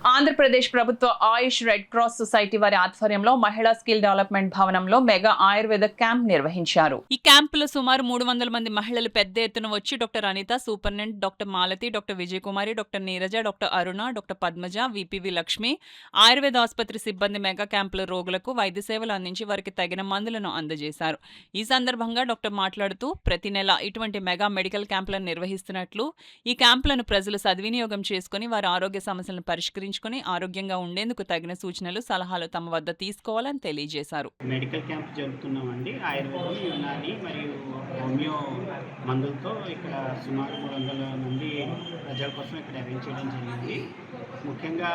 ఆంధ్రప్రదేశ్ ప్రభుత్వ ఆయుష్ red cross society వారి ఆధ్వర్యంలో మహిళా స్కిల్ డెవలప్మెంట్ భవనంలో మెగా ఆయుర్వేద క్యాంప్ నిర్వహించారు. ఈ క్యాంపులో సుమారు 300 మంది మహిళలు పెద్ద ఎత్తున వచ్చి doctor Anitha, superintendent doctor Malathi, doctor Vijayakumari, doctor Neeraja, doctor Aruna, doctor Padmaja, VPV Lakshmi, Ayurveda ఆసుపత్రి సిబ్బంది మెగా క్యాంపులో రోగులకు వైద్య సేవలు అందించి వారికి తగిన మందులను అందజేశారు. ఈ సందర్భంగా డాక్టర్ మాట్లాడుతూ ప్రతి నెల ఇటువంటి మెగా మెడికల్ క్యాంపులను నిర్వహిస్తున్నట్లు, ఈ క్యాంపులను ప్రజలు సద్వినియోగం చేసుకుని వారి ఆరోగ్య సమస్యలను పరిష్కరించుకుని ఆరోగ్యంగా ఉండేందుకు తగిన సూచనలు, సలహాలు తమ వద్ద తీసుకోవాలని తెలియజేశారు. మెడికల్ క్యాంప్ జరుపుతున్నామండి. ఆయుర్వేదం, యునాని మరియు హోమియో మందులతో ఇక్కడ సుమారు 300 మంది ప్రజల కోసం ఇక్కడ అరేంజ్ చేయడం జరిగింది. ముఖ్యంగా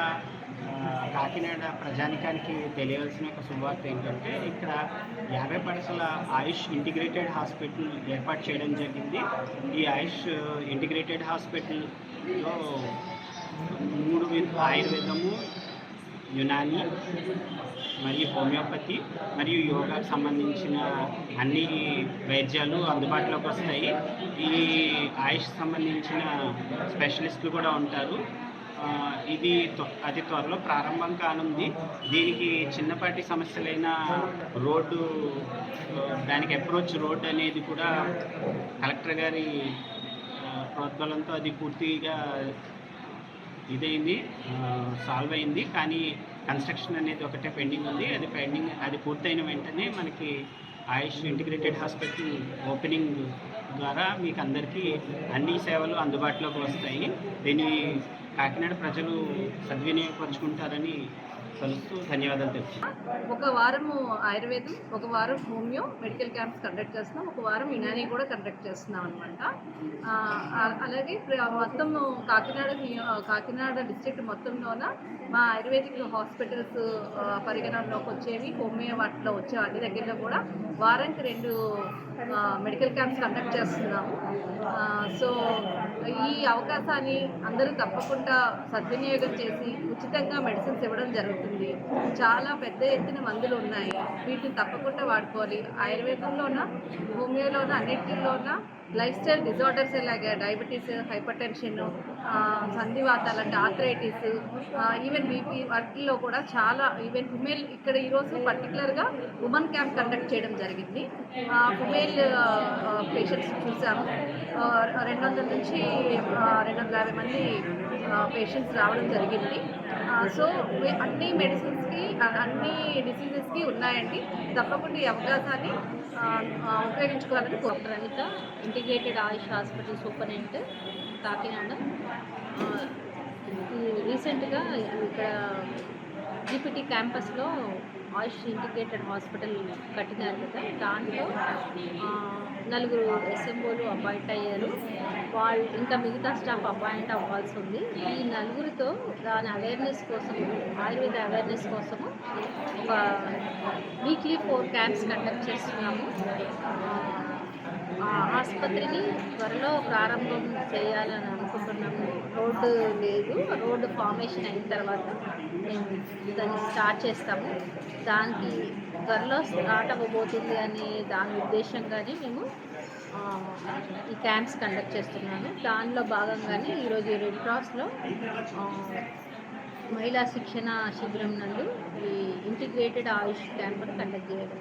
కాకినాడ ప్రజానికానికి తెలియాల్సిన ఒక శుభవార్త ఏంటంటే ఇక్కడ 50% ఆయుష్ ఇంటిగ్రేటెడ్ హాస్పిటల్ ఏర్పాటు చేయడం జరిగింది. ఈ ఆయుష్ ఇంటిగ్రేటెడ్ హాస్పిటల్లో 3 ఆయుర్వేదము, యునాని మరియు హోమియోపతి మరియు యోగాకు సంబంధించిన అన్ని వైద్యాలు అందుబాటులోకి వస్తాయి. ఈ ఆయుష్ సంబంధించిన స్పెషలిస్టులు కూడా ఉంటారు. ఇది అతి త్వరలో ప్రారంభం కానుంది. దీనికి చిన్నపాటి సమస్యలైన రోడ్డు, దానికి అప్రోచ్ రోడ్ అనేది కూడా కలెక్టర్ గారి ప్రోద్బలంతో అది పూర్తిగా ఇదైంది, సాల్వ్ అయింది. కానీ కన్స్ట్రక్షన్ అనేది ఒకటే పెండింగ్ ఉంది. అది పూర్తయిన వెంటనే మనకి ఆయుష్ ఇంటిగ్రేటెడ్ హాస్పిటల్ ఓపెనింగ్ ద్వారా మీకు అందరికీ అన్ని సేవలు అందుబాటులోకి వస్తాయి. దీన్ని కాకినాడ ప్రజలు సద్వినియోగపరుచుకుంటారని కలుస్తూ ధన్యవాదాలు తెలుపుతున్నాను. ఒక వారము ఆయుర్వేదం, ఒక వారం హోమియో మెడికల్ క్యాంప్స్ కండక్ట్ చేస్తున్నాం, ఒక వారం యునాని కూడా కండక్ట్ చేస్తున్నాం అనమాట. అలాగే మొత్తం కాకినాడ డిస్ట్రిక్ట్ మొత్తంలోన మా ఆయుర్వేదిక్ హాస్పిటల్స్ పరిగణనలోకి వచ్చేవి, హోమియో వాటిలో వచ్చే అన్ని దగ్గరలో కూడా వారానికి 2 మెడికల్ క్యాంప్స్ కండక్ట్ చేస్తున్నాము. సో ఈ అవకాశాన్ని అందరూ తప్పకుండా సద్వినియోగం చేసి ఉచితంగా మెడిసిన్స్ ఇవ్వడం జరుగుతుంది. చాలా పెద్ద ఎత్తున మందులు ఉన్నాయి, వీటిని తప్పకుండా వాడుకోవాలి. ఆయుర్వేదంలోన, హోమియోలోన, అన్నింటిలోన లైఫ్ స్టైల్ డిజార్డర్స్ ఇలాగే డయాబెటీస్, హైపర్ టెన్షన్, సంధివాతాలు అంటే ఆర్థరైటిస్, ఈవెన్ బీపీ వాటిల్లో కూడా చాలా, ఈవెన్ ఫిమేల్ ఇక్కడ ఈరోజు పర్టికులర్గా ఉమెన్ క్యాంప్ కండక్ట్ చేయడం జరిగింది. ఫిమేల్ పేషెంట్స్ చూసాము. 200 నుంచి 250 మంది పేషెంట్స్ రావడం జరిగింది. సో అన్ని మెడిసిన్స్కి, అన్ని డిసీజెస్కి ఉన్నాయండి. తప్పకుండా ఈ అవకాశాన్ని ఉపయోగించుకోవాలని డాక్టర్ అనిత, ఇంటిగ్రేటెడ్ ఆయుష్ హాస్పిటల్ సూపరింటెండెంట్ కాకినాడ. రీసెంట్గా ఇక్కడ జీపీటీ క్యాంపస్లో ఆయుష్ ఇంటిగ్రేటెడ్ హాస్పిటల్ కట్టినారు కదా, దాంట్లో 4 ఎస్ఎంఓలు అపాయింట్ అయ్యారు. వాళ్ళు ఇంకా మిగతా స్టాఫ్ అపాయింట్ అవ్వాల్సి ఉంది. ఈ 4తో దాని అవేర్నెస్ కోసం, ఆయుర్వేద అవేర్నెస్ కోసము ఒక వీక్లీ 4 క్యాంప్స్ కండక్ట్ చేస్తున్నాము. ఆసుపత్రిని త్వరలో ప్రారంభం చేయాలని అనుకుంటున్నాము. రోడ్డు లేదు, రోడ్డు ఫార్మేషన్ అయిన తర్వాత మేము దాన్ని స్టార్ట్ చేస్తాము. దానికి త్వరలో స్టార్ట్ అవ్వబోతుంది అనే దాని ఉద్దేశంగానే మేము ఈ క్యాంప్స్ కండక్ట్ చేస్తున్నాము. దానిలో భాగంగానే ఈరోజు రెడ్ క్రాస్లో మహిళా శిక్షణ శిబిరం నందు ఈ ఇంటిగ్రేటెడ్ ఆయుష్ క్యాంప్ను కండక్ట్ చేయడం.